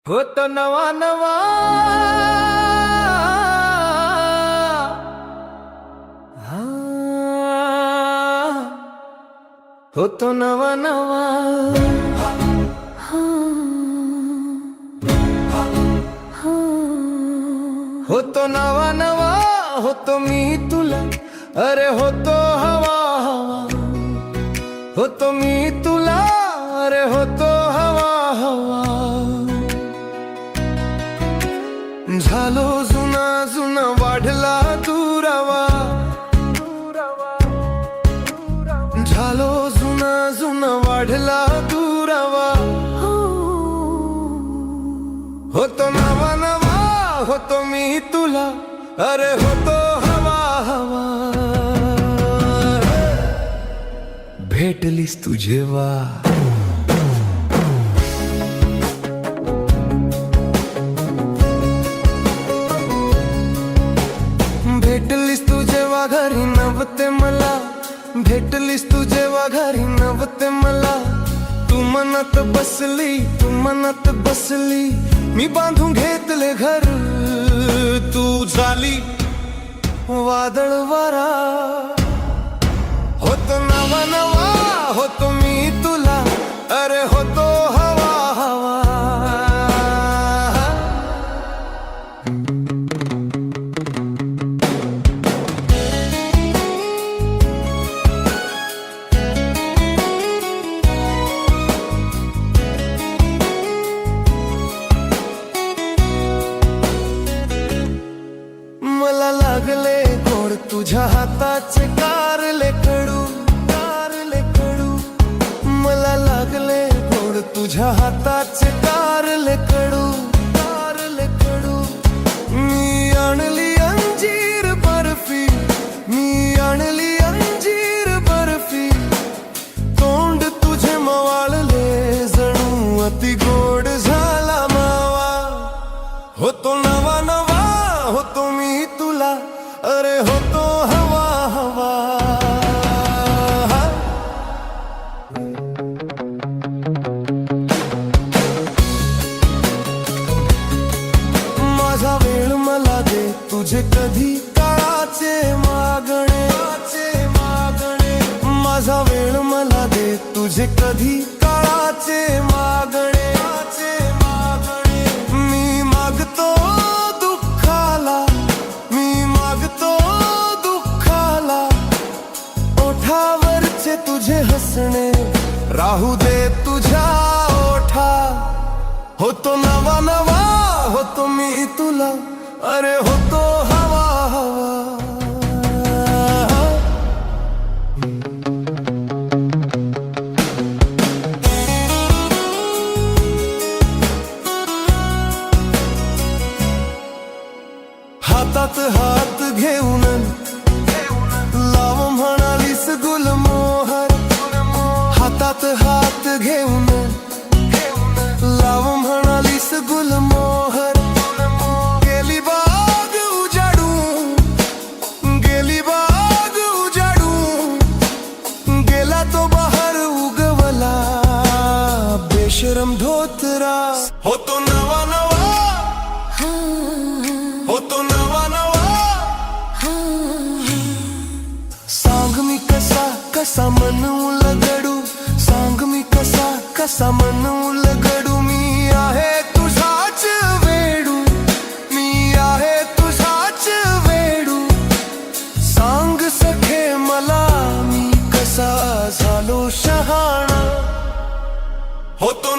होतो नवा नवा होतो नवा नवा होतो नवा नवा होतो मी तुला अरे होतो हवा हवा होतो मी तुला अरे होतो हवा हवा झालो जुना जुना वाढला दुरावा झालो जुना जुना वाढला दुरावा होतो नवा नवा होतो मी तुला अरे होतो हवा हवा भेटलीस तू जेव्हा भेटलीस तू जेव्हा घरी नव्हते मला भेटलीस तू जेव्हा घरी नव्हते मला तू मनात बसली तू मनात बसली मी बांधून घेतले घर तू झाली वादळ वारा होतो नवा नवा होतो मी तुला अरे होतो हवा हवा मला लागले गोड तुझ्या हाताचे कारले कडू मला लागले गोड तुझ्या हाताचे कारले कडू मी आणली अंजीर बर्फी मी आणली अंजीर बर्फी तोंड तुझे मवाळले जणू अति गोड झाला मावा होतो नवा नवा होतो मी तुला अरे होतो हवा हवा माझा वेळ मला दे तुझे कधी काळाचे मागणे माझा वेळ मला दे तुझे कधी काळाचे मागणे मी मागतो दुःखाला मी मागतो दुःखाला ओठावरचे तुझे हसणे राहू दे तुझ्या ओठा होतो नवा नवा होतो मी तुला अरे होतो हवा हवा हातात हात घेऊन लाव म्हणालीस गुलमोहर हातात हात घेऊन लाव म्हणालीस गुलमोहर गेली बाग उजाडू गेला तो बहार उगवला बेशरम धोतरा होतो नवा नवा होतो नवा नवा सांग मी कसा कसा मन उलगडू सांग मी कसा कसा मन उलगडू मी आहे तुझाच वेडू मी आहे तुझाच वेडू सांग सखे मला मी कसा झालो शहाणा होतो